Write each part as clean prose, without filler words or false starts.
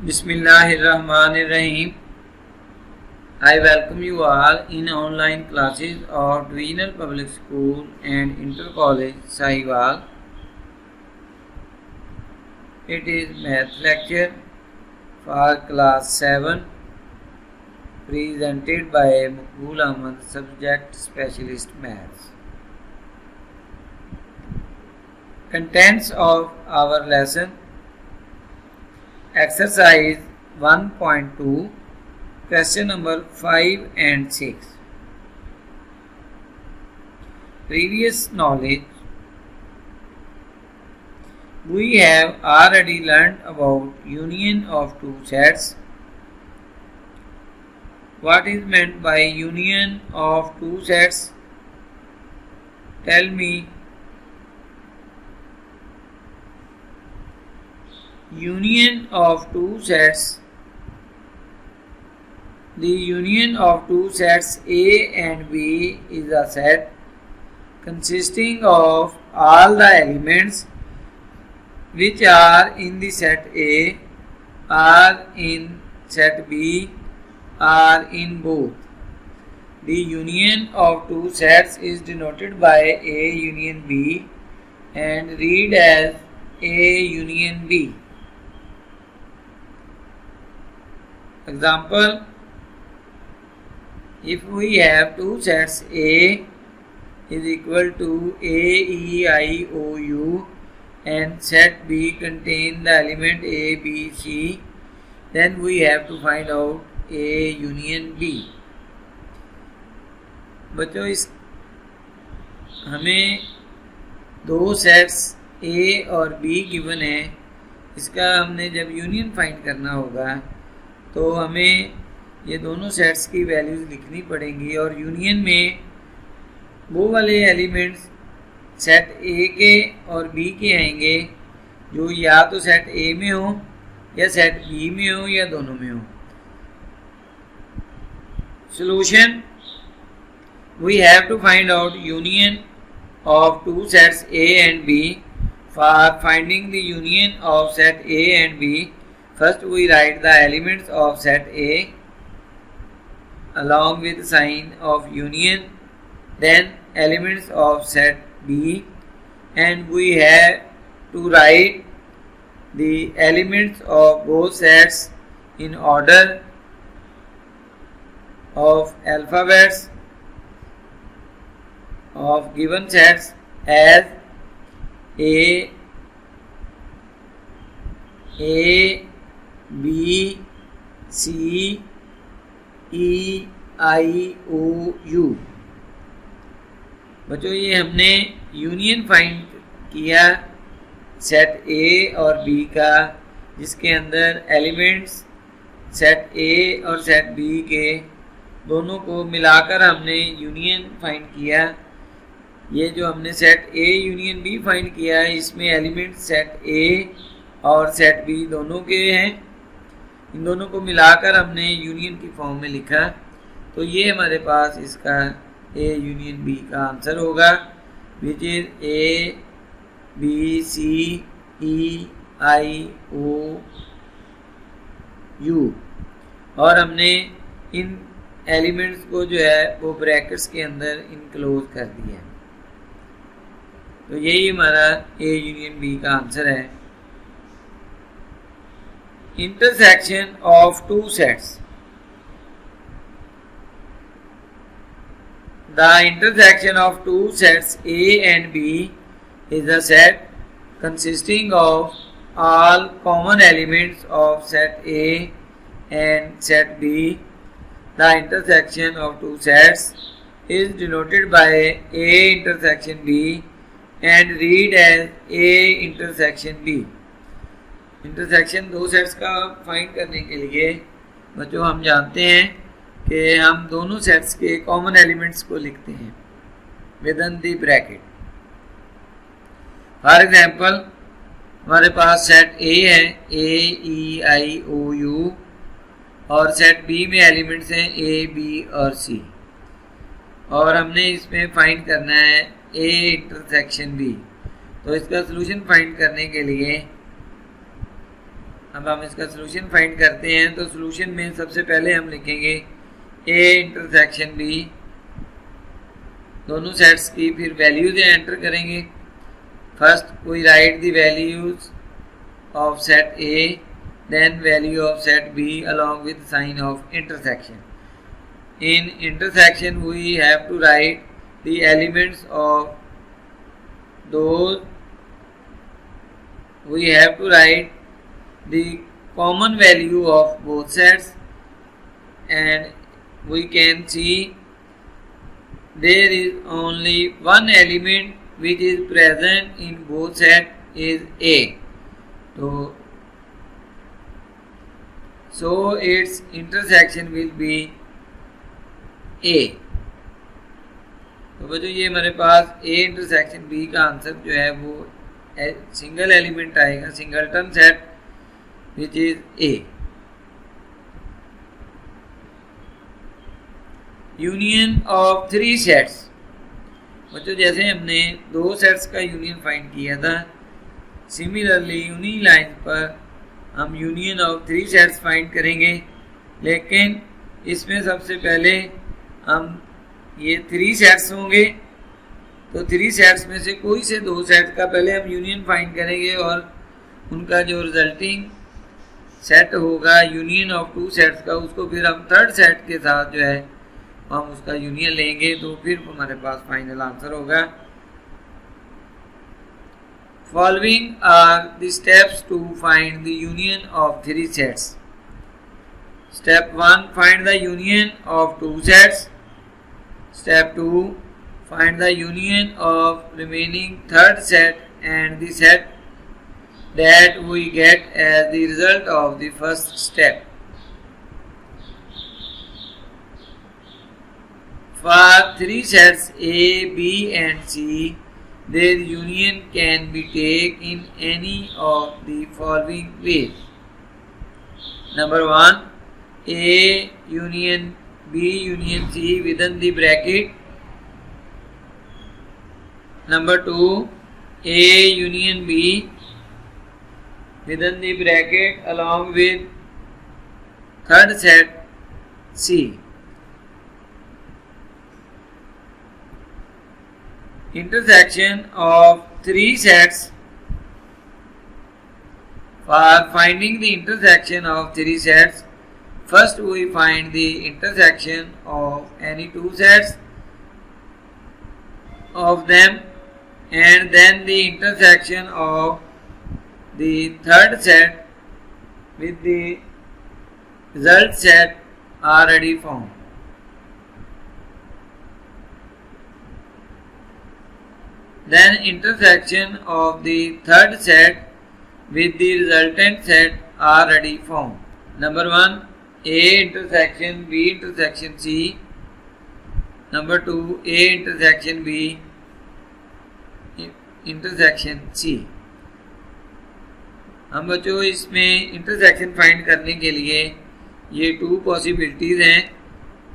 Bismillahirrahmanirrahim. I welcome you all in online classes of Divisional Public School and Inter College Sahiwal. It is math lecture for class 7 presented by Maqbool Ahmad, subject specialist maths. Contents of our lesson: exercise 1.2, question number 5 and 6. Previous knowledge. We have already learned about union of two sets. What is meant by union of two sets? Tell me. Union of two sets. The union of two sets A and B is a set consisting of all the elements which are in the set A, are in set B, are in both. The union of two sets is denoted by A union B and read as A union B. Example: if we have two sets A is equal to A, E, I, O, U and set B contain the element A, B, C, then we have to find out A union B. बच्चों इस हमें दो sets A और B given है, इसका हमने जब union find करना होगा तो हमें ये दोनों सेट्स की वैल्यूज़ लिखनी पड़ेंगी और यूनियन में वो वाले एलिमेंट्स सेट ए के और बी के आएंगे जो या तो सेट ए में हो या सेट बी में हो या दोनों में हो. Solution: we have to find out union of two sets A and B. For finding the union of set A and B, first we write the elements of set A along with sign of union, then elements of set B, and we have to write the elements of both sets in order of alphabets of given sets as A, B, C, E, I, O, U. बच्चों ये हमने union find किया set A और B का, जिसके अंदर elements set A और set B के दोनों को मिलाकर हमने यूनियन फाइंड किया. ये जो हमने set A union B find किया है इसमें एलिमेंट्स सेट A और सेट B दोनों के हैं. इन दोनों को मिलाकर हमने यूनियन की फॉर्म में लिखा, तो ये हमारे पास इसका A यूनियन B का आंसर होगा, which is A, B, C, E, I, O, U. और हमने इन एलिमेंट्स को जो है वो ब्रैकेट्स के अंदर इनक्लोज कर दिया है. तो यही हमारा A यूनियन B का आंसर है. Intersection of two sets. The intersection of two sets A and B is a set consisting of all common elements of set A and set B. The intersection of two sets is denoted by A intersection B and read as A intersection B. Intersection दो sets का find करने के लिए बच्चों हम जानते हैं कि हम दोनों सेट्स के कॉमन एलिमेंट्स को लिखते हैं within the bracket. For example हमारे पास सेट A है A, E, I, O, U और सेट B में एलिमेंट्स हैं A, B और C और हमने इसमें फाइंड करना है A इंटरसेक्शन B. तो इसका सलूशन फाइंड करने के लिए अब हम इसका सोल्यूशन फाइंड करते हैं। तो सोल्यूशन में सबसे पहले हम लिखेंगे ए इंटरसेक्शन बी, दोनों सेट्स की फिर वैल्यूज एंटर करेंगे। First we write the values of set A, then value of set B along with sign of intersection. In intersection we have to write the elements of those, we have to write the common value of both sets, and we can see there is only one element which is present in both sets is A. So its intersection will be ए। तो बच्चों ये हमारे पास ए intersection B का answer जो है वो single element आएगा, singleton set which is a. Union of three sets, बच्चों जैसे हमने दो सेट्स का यूनियन फाइंड किया था, सिमिलरली उन्हीं लाइन पर हम union of three sets find करेंगे। लेकिन इसमें सबसे पहले हम ये थ्री सेट्स होंगे, तो थ्री सेट्स में से कोई से दो सेट का पहले हम यूनियन फाइंड करेंगे और उनका जो रिजल्टिंग सेट होगा यूनियन ऑफ टू सेट्स का, उसको फिर हम थर्ड सेट के साथ जो है हम उसका यूनियन लेंगे, तो फिर हमारे पास फाइनल आंसर होगा। Following are the steps to find the union of three sets. Step 1, find the union of two sets. Step 2, find the union of remaining third set and the set that we get as the result of the first step. For three sets A, B and C, their union can be taken in any of the following ways. Number 1, A union B union C within the bracket. Number 2, A union B within the bracket along with third set C. Intersection of three sets. For finding the intersection of three sets, first we find the intersection of any two sets of them, and then the intersection of the third set with the result set already found. Then intersection of the third set with the resultant set already found. Number 1, A intersection B intersection C. Number 2, A intersection B intersection C. हम बच्चों इसमें intersection find करने के लिए ये to possibilities हैं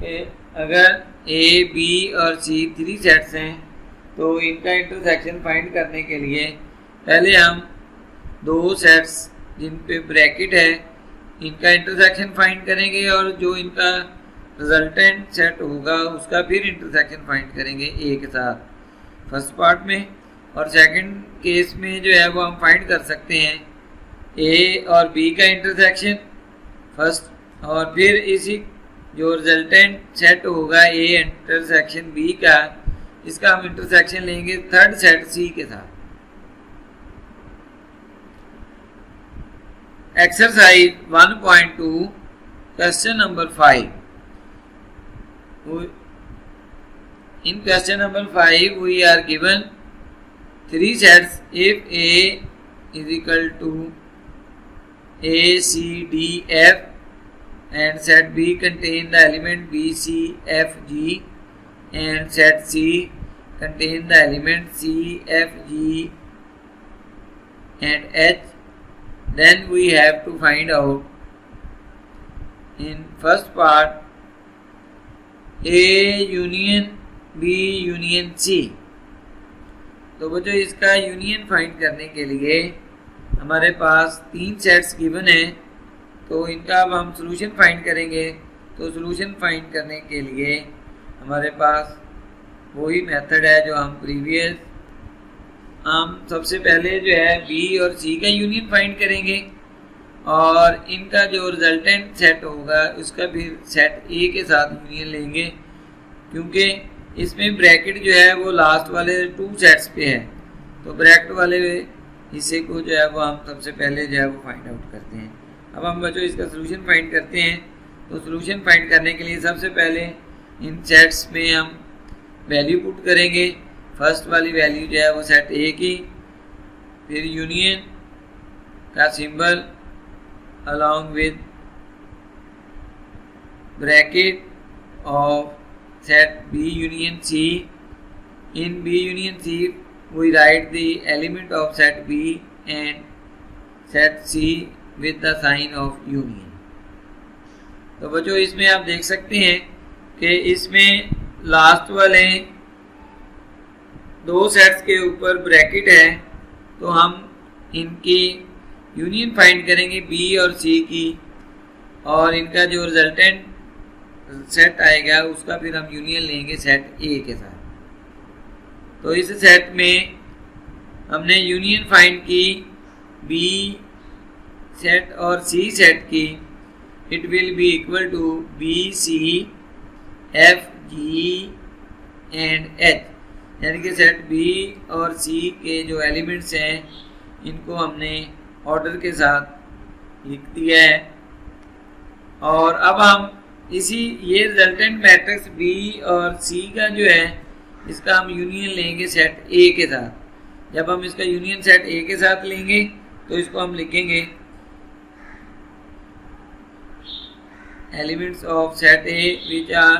कि अगर A, B और C थ्री सेट्स हैं तो इनका इंटरसेक्शन फाइंड करने के लिए पहले हम दो सेट्स जिन पे ब्रैकेट है इनका इंटरसेक्शन फाइंड करेंगे और जो इनका रिजल्टेंट सेट होगा उसका फिर इंटरसेक्शन फाइंड करेंगे ए के साथ फर्स्ट पार्ट में, और सेकंड केस में जो है वो हम फाइंड कर सकते हैं ए और बी का इंटरसेक्शन फर्स्ट, और फिर इसी जो रिजल्टेंट सेट होगा ए इंटरसेक्शन बी का, इसका हम इंटरसेक्शन लेंगे थर्ड सेट सी के साथ। Exercise 1.2 question number 5. In question number 5 we are given three sets. If A is equal to A, C, D, F and set B contain the element B, C, F, G and set C contain the element C, F, G and H, then we have to find out in first part A union B union C। तो बच्चों इसका union find करने के लिए हमारे पास 3 sets given है, तो इनका अब हम सॉल्यूशन फाइंड करेंगे। तो सॉल्यूशन फाइंड करने के लिए हमारे पास वही मेथड है जो हम सबसे पहले जो है बी और सी का यूनियन फाइंड करेंगे और इनका जो रिजल्टेंट सेट होगा उसका फिर सेट ए के साथ यूनियन लेंगे, क्योंकि इसमें ब्रैकेट जो है वो लास्ट वाले 2 सेट्स पे है। तो ब्रैकेट वाले हिस्से को जो है वो हम सबसे पहले जो है वो फाइंड आउट करते हैं। अब हम बच्चों इसका सॉल्यूशन फाइंड करते हैं। तो सॉल्यूशन फाइंड करने के लिए सबसे पहले इन सेट्स में हम वैल्यू पुट करेंगे। फर्स्ट वाली वैल्यू जो है वो सेट ए की, फिर यूनियन का symbol along with bracket of set B union C. In B union C we write the element of set B and set C with the sign of union. तो बच्चों इसमें आप देख सकते हैं कि इसमें लास्ट वाले 2 सेट्स के ऊपर ब्रैकेट है, तो हम इनकी यूनियन फाइंड करेंगे बी और सी की, और इनका जो रिजल्टेंट सेट आएगा उसका फिर हम यूनियन लेंगे सेट ए के साथ। तो इस सेट में हमने यूनियन फाइंड की बी सेट और सी सेट की। It will be equal to B C F G and H, यानी कि सेट बी और सी के जो एलिमेंट्स हैं इनको हमने ऑर्डर के साथ लिख दिया है। और अब हम ये रिजल्टेंट मैट्रिक्स बी और सी का जो है इसका हम यूनियन लेंगे सेट ए के साथ। जब हम इसका यूनियन सेट ए के साथ लेंगे तो इसको हम लिखेंगे elements of set A which are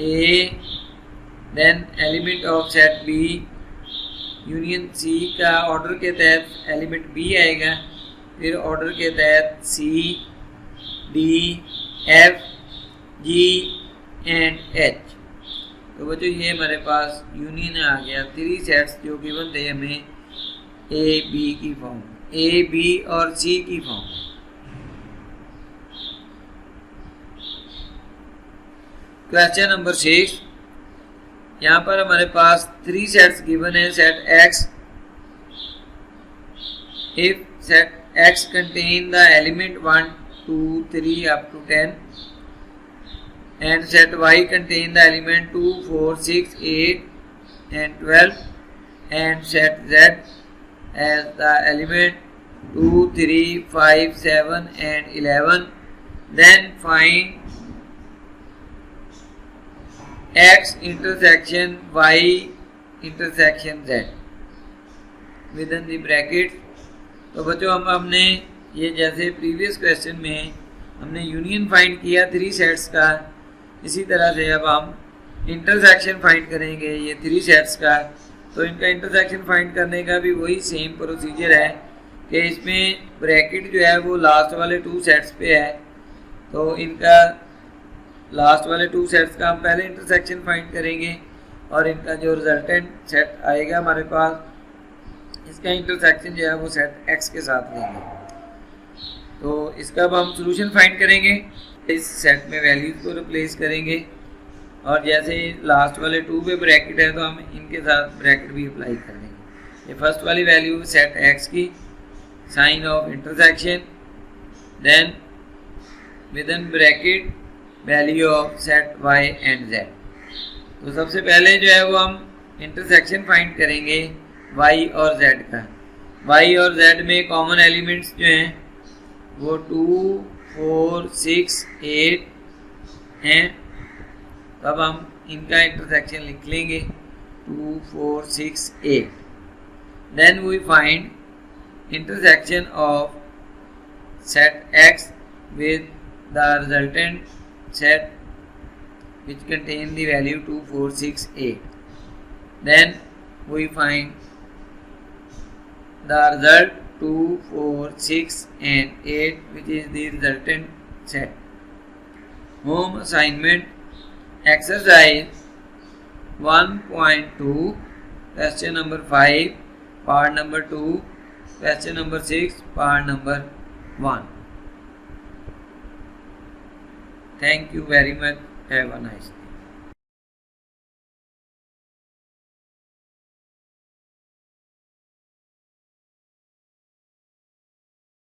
A, then element of set B, union C का ऑर्डर के तहत एलिमेंट बी आएगा, फिर ऑर्डर के तहत C, D, F, G and H. तो बच्चों ये हमारे पास यूनियन आ गया 3 सेट्स जो गिवन थे हमें ए बी की फॉर्म, ए बी और सी की फॉर्म। क्वेश्चन नंबर 6, यहाँ पर हमारे पास 3 सेट्स गिवन है। Set x, if set x contain the element 1 2 3 up to 10 and set y contain the element 2 4 6 8 and 12 and set z as the element 2 3 5 7 and 11, then find x intersection y intersection z within the bracket। तो बच्चों हमने ये जैसे previous question में हमने union find किया 3 sets का, इसी तरह से अब हम इंटरसेक्शन फाइंड करेंगे ये 3 सेट्स का। तो इनका इंटरसेक्शन फाइंड करने का भी वही सेम प्रोसीजर है कि इसमें ब्रैकेट जो है वो लास्ट वाले 2 सेट्स पे है। तो इनका लास्ट वाले 2 सेट्स का हम पहले इंटरसेक्शन फाइंड करेंगे और इनका जो रिजल्टेंट सेट आएगा हमारे पास, इसका इंटरसेक्शन जो है वो सेट एक्स के साथ लेंगे। तो इसका अब हम सॉल्यूशन फाइंड करेंगे। इस सेट में वैल्यूज को रिप्लेस करेंगे और जैसे लास्ट वाले 2 पे ब्रैकेट है तो हम इनके साथ ब्रैकेट भी अप्लाई कर देंगे। ये फर्स्ट वाली वैल्यू सेट एक्स की, sign of intersection, then within bracket value of set y and z। तो सबसे पहले जो है वो हम इंटरसेक्शन फाइंड करेंगे y और z का। y और z में कॉमन एलिमेंट्स जो हैं वो 2 4 6 8 हैं। तब हम इनका इंटरसेक्शन लिख लेंगे 2 4 6 8। Then we find intersection of set x with the resultant set which contain the value 2 4 6 8. Then we find the result 2 4 6 and 8 which is the resultant set. Home assignment exercise 1.2 question number 5 part number 2 Question number 6, part number 1. Thank you very much. Have a nice day.